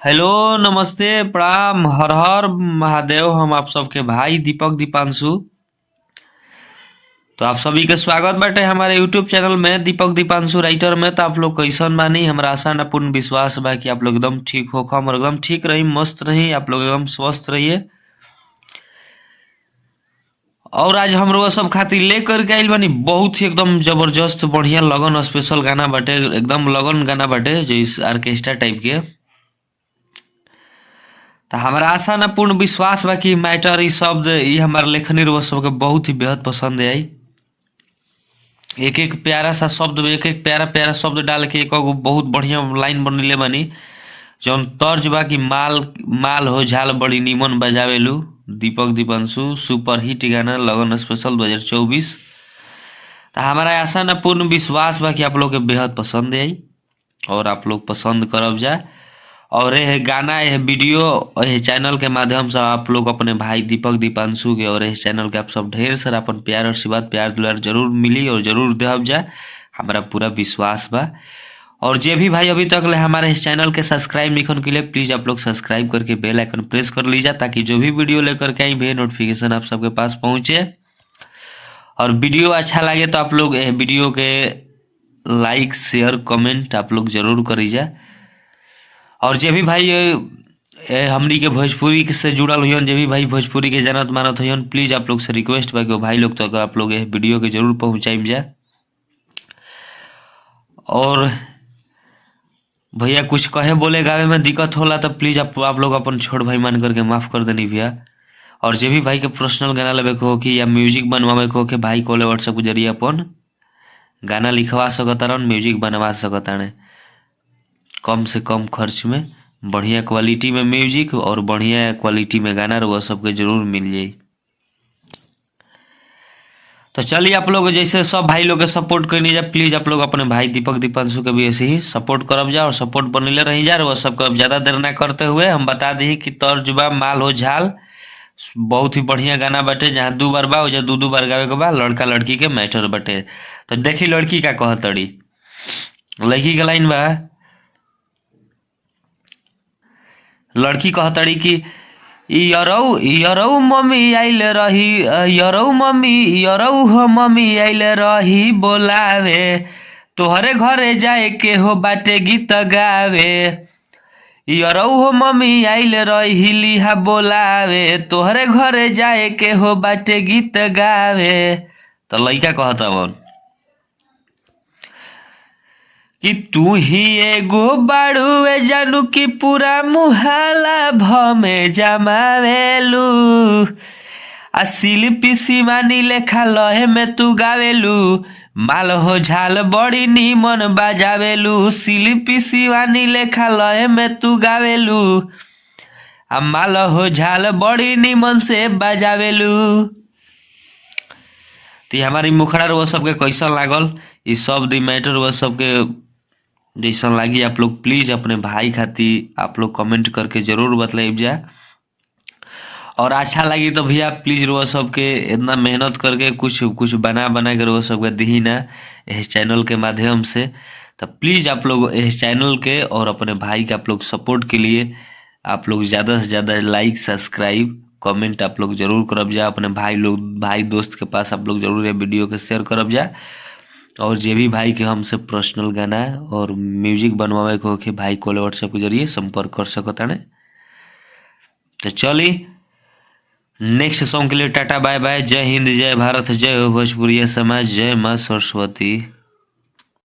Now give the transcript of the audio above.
Hello, नमस्ते, प्रणाम, हर हर महादेव। हम आप सबके भाई दीपक दीपांशु। तो आप सभी के स्वागत बाटे हमारे यूट्यूब चैनल में दीपक दीपांशु राइटर में। तो आप लोग कैसन बानी? हमरा आशा न पूर्ण विश्वास बा कि आप लोग एकदम ठीक हो और एकदम ठीक रही, मस्त रही, आप लोग एकदम स्वस्थ रहिए। और आज हम लोग सब खातिर लेकर के आइल बानी बहुत ही एकदम जबरदस्त बढ़िया लगन स्पेशल गाना बाटे, एकदम लगन गाना बाटे जो इस ऑर्केस्ट्रा टाइप के। तो हमारा आशा न पूर्ण विश्वास बा कि मैटर ई शब्द ई हमारे लेखनी रउआ सबके बहुत ही बेहद पसंद आई। एक एक प्यारा सा शब्द, एक एक प्यारा प्यारा शब्द डाल के एक बहुत बढ़िया लाइन बनले बानी। जौन तर्ज बा कि माल माल हो झाल बड़ी नीमन बजावेलू। दीपक दीपांशु सुपर हिट गाना लगन स्पेशल 2024। तो हमारा आशा न पूर्ण विश्वास बा कि आप लोग के बेहद पसंद आई और आप लोग पसंद करब जा। और यह गाना, यह वीडियो, यह चैनल के माध्यम से आप लोग अपने भाई दीपक दीपांशु के और इस चैनल के आप सब ढेर सारा अपन प्यार और आशीर्वाद, प्यार दुलार जरूर मिली और जरूर देहब जा, हमारा पूरा विश्वास बा। और जे भी भाई अभी तक ले हमारे इस चैनल के सब्सक्राइब नहीं के लिए प्लीज़ आप लोग सब्सक्राइब करके बेल आइकन प्रेस कर लीजिए, ताकि जो भी वीडियो लेकर के आई भी नोटिफिकेशन आप सबके पास पहुँचे। और वीडियो अच्छा लगे तो आप लोग वीडियो के लाइक शेयर कमेंट आप लोग जरूर करीजा। और जे भी भाई हमनी के भोजपुरी से जुड़ल हुई, जे भी भाई भोजपुरी के जानत मानत हुई, प्लीज़ आप लोग से रिक्वेस्ट बा कि भाई लोग तक आप लोग वीडियो के जरूर पहुँचाइम जा। और भैया कुछ कहे बोले गावे में दिक्कत होला तो प्लीज़ आप लोग अपन छोट भाई मान करके माफ़ कर देनी भैया। और जे भी भाई के पर्सनल गाना लेवे के हो कि या म्यूजिक बनवावे के हो कि भाई कॉल व्हाट्सएप के जरिए अपन गाना लिखवा सकतारन, म्यूजिक बनवा सकतारन कम से कम खर्च में, बढ़िया क्वालिटी में म्यूजिक और बढ़िया क्वालिटी में गाना वो सबके जरूर मिल जाए। तो चलिए आप लोग जैसे सब भाई लोग के सपोर्ट करनी जा, प्लीज़ आप लोग अपने भाई दीपक दीपांशु के भी ऐसे ही सपोर्ट करब जा और सपोर्ट बनले रही जा। वो सबको अब ज़्यादा देर ना करते हुए हम बता दी कि तर्जुबा माल हो झाल बहुत ही बढ़िया गाना बाटे, जहाँ 2 बार बा वजह 2 बार गावे के बा, लड़का लड़की के मैटर बाटे। तो देखी लड़की का कहतड़ी, लड़की के लाइन बा, लड़की कहतड़ी कि यरौ मम्मी आइल रही, यरौ मम्मी हो मम्मी आइल रही बोलावे, तोहरे घरे जाए के हो बाटे गीत गावे। यरौ हो मम्मी आइल रही लिहा बोलावे, तोहरे घरे जाए के हो बाटे गीत गावे। तो लइका कहता मन कि तू ही एगो बाड़ुए जानू कि पूरा मुहाला भमे जमावेलू, आ शिल्पी शिवानी लेखा लहे में तू गावेलू, माल हो झाल बड़ी नीमन बजावेलू, शिल्पी शिवानी लेखा लहे में तू गावेलू, आ माल हो झाल बड़ी नीमन से बजावेलू। तो हमारी मुखड़ा वो सबके कैसा लागल, इस सब दी मैटर वो सबके जैसा लगी आप लोग प्लीज़ अपने भाई खातिर आप लोग कमेंट करके जरूर बतलाइब जा। और अच्छा लगी तो भैया प्लीज़ रोआ सबके इतना मेहनत करके कुछ कुछ बना के रोआ सबके दी ना इस चैनल के माध्यम से। तो प्लीज़ आप लोग इस चैनल के और अपने भाई के आप लोग सपोर्ट के लिए आप लोग ज़्यादा से ज़्यादा लाइक सब्सक्राइब कमेंट आप लोग जरूर करब जा। अपने भाई दोस्त के पास आप लोग जरूर ये वीडियो के शेयर करब जा। और जे भी भाई के हमसे पर्सनल गाना और म्यूजिक बनवावे को के भाई कॉल व्हाट्सएप के जरिए संपर्क कर सकता है। तो चलिए नेक्स्ट सॉन्ग के लिए टाटा बाय बाय, जय हिंद, जय भारत, जय हो भोजपुरी समाज, जय माँ सरस्वती।